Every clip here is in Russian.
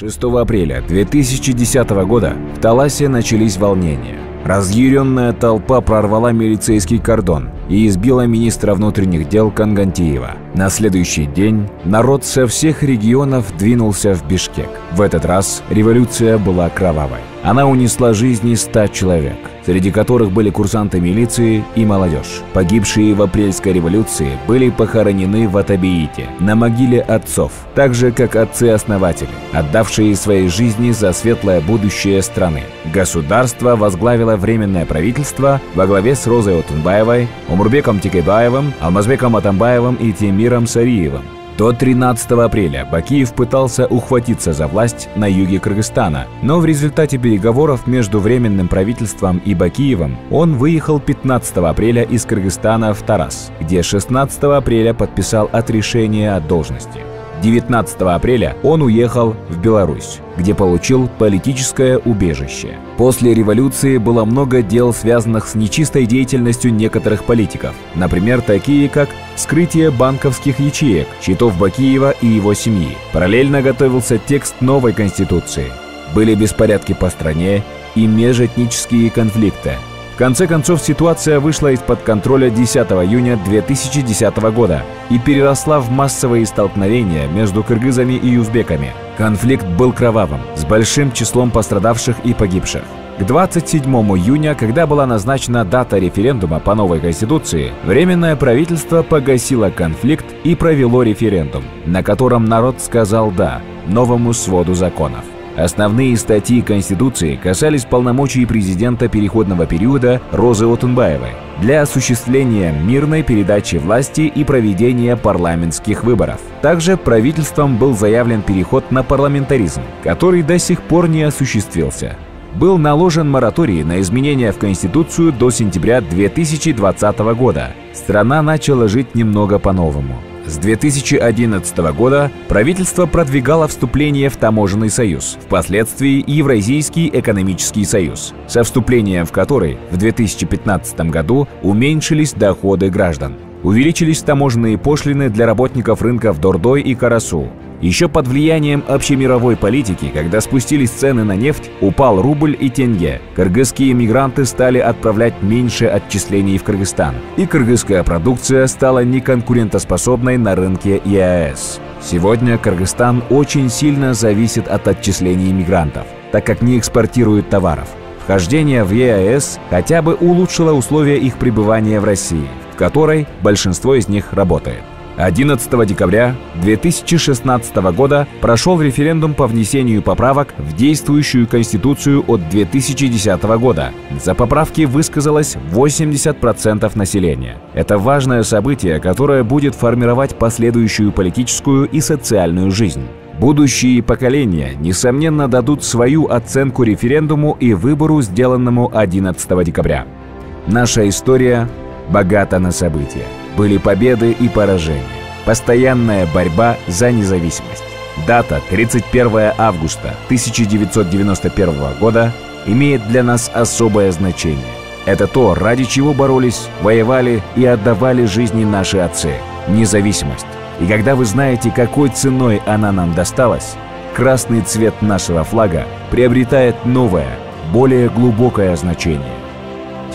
6 апреля 2010 года в Таласе начались волнения. Разъяренная толпа прорвала милицейский кордон и избила министра внутренних дел Кангантиева. На следующий день народ со всех регионов двинулся в Бишкек. В этот раз революция была кровавой. Она унесла жизни 100 человек, среди которых были курсанты милиции и молодежь. Погибшие в апрельской революции были похоронены в Атабеите, на могиле отцов, так же, как отцы-основатели, отдавшие свои жизни за светлое будущее страны. Государство возглавило Временное правительство во главе с Розой Отунбаевой, Омурбеком Текебаевым, Алмазбеком Атамбаевым и Темиром Сариевым. До 13 апреля Бакиев пытался ухватиться за власть на юге Кыргызстана, но в результате переговоров между Временным правительством и Бакиевым он выехал 15 апреля из Кыргызстана в Тарас, где 16 апреля подписал отрешение от должности. 19 апреля он уехал в Беларусь, где получил политическое убежище. После революции было много дел, связанных с нечистой деятельностью некоторых политиков, например, такие как вскрытие банковских ячеек, счетов Бакиева и его семьи. Параллельно готовился текст новой конституции. Были беспорядки по стране и межэтнические конфликты. В конце концов, ситуация вышла из-под контроля 10 июня 2010 года и переросла в массовые столкновения между кыргызами и узбеками. Конфликт был кровавым, с большим числом пострадавших и погибших. К 27 июня, когда была назначена дата референдума по новой конституции, Временное правительство погасило конфликт и провело референдум, на котором народ сказал «да» новому своду законов. Основные статьи Конституции касались полномочий президента переходного периода Розы Отунбаевой для осуществления мирной передачи власти и проведения парламентских выборов. Также правительством был заявлен переход на парламентаризм, который до сих пор не осуществился. Был наложен мораторий на изменения в Конституцию до сентября 2020 года. Страна начала жить немного по-новому. С 2011 года правительство продвигало вступление в Таможенный союз, впоследствии Евразийский экономический союз, со вступлением в который в 2015 году уменьшились доходы граждан. Увеличились таможенные пошлины для работников рынков Дордой и Карасу. Еще под влиянием общемировой политики, когда спустились цены на нефть, упал рубль и тенге. Кыргызские мигранты стали отправлять меньше отчислений в Кыргызстан, и кыргызская продукция стала неконкурентоспособной на рынке ЕАЭС. Сегодня Кыргызстан очень сильно зависит от отчислений мигрантов, так как не экспортирует товаров. Вхождение в ЕАЭС хотя бы улучшило условия их пребывания в России, в которой большинство из них работает. 11 декабря 2016 года прошел референдум по внесению поправок в действующую Конституцию от 2010 года. За поправки высказалось 80% населения. Это важное событие, которое будет формировать последующую политическую и социальную жизнь. Будущие поколения, несомненно, дадут свою оценку референдуму и выбору, сделанному 11 декабря. Наша история богата на события. Были победы и поражения. Постоянная борьба за независимость. Дата 31 августа 1991 года имеет для нас особое значение. Это то, ради чего боролись, воевали и отдавали жизни наши отцы. Независимость. И когда вы знаете, какой ценой она нам досталась, красный цвет нашего флага приобретает новое, более глубокое значение.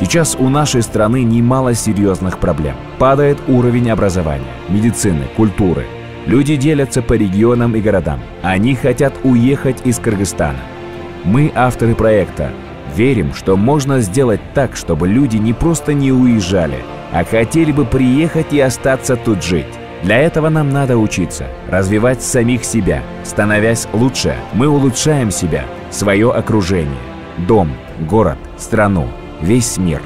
Сейчас у нашей страны немало серьезных проблем. Падает уровень образования, медицины, культуры. Люди делятся по регионам и городам. Они хотят уехать из Кыргызстана. Мы, авторы проекта, верим, что можно сделать так, чтобы люди не просто не уезжали, а хотели бы приехать и остаться тут жить. Для этого нам надо учиться, развивать самих себя. Становясь лучше, мы улучшаем себя, свое окружение, дом, город, страну, весь мир.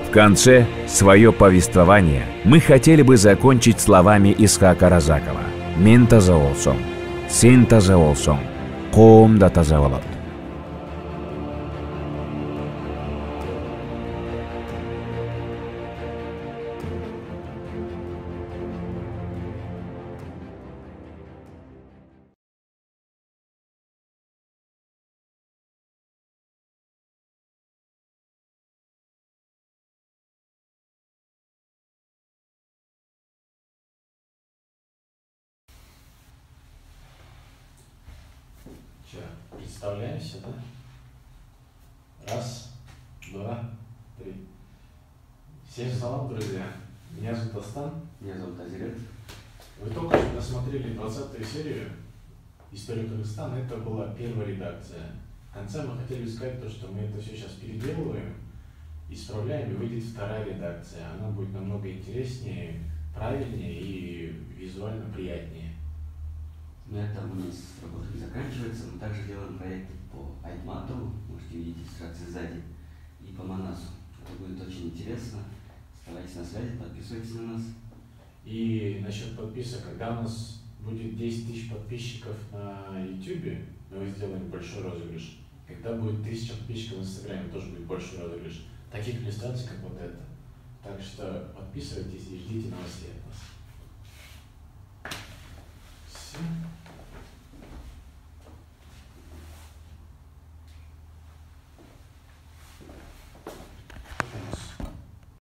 В конце свое повествование мы хотели бы закончить словами Исхака Разакова. «Мен таза болсоң, сен таза болсоң, коом да таза болот». Все, представляемся, да? Раз, два, три. Всем салам, друзья. Меня зовут Астан. Меня зовут Азирет. Вы только что досмотрели 20-ю серию «Истории Кыргызстана». Это была первая редакция. В конце мы хотели сказать то, что мы это все сейчас переделываем, исправляем, и выйдет вторая редакция. Она будет намного интереснее, правильнее и визуально приятнее. На этом у нас работа не заканчивается. Мы также делаем проекты по Айтматову, можете видеть иллюстрации сзади, и по Манасу. Это будет очень интересно. Оставайтесь на связи, подписывайтесь на нас. И насчет подписок, когда у нас будет 10 тысяч подписчиков на YouTube, мы сделаем большой розыгрыш. Когда будет 1000 подписчиков в Инстаграме, тоже будет большой розыгрыш. Таких иллюстраций, как вот это. Так что подписывайтесь и ждите новостей от нас.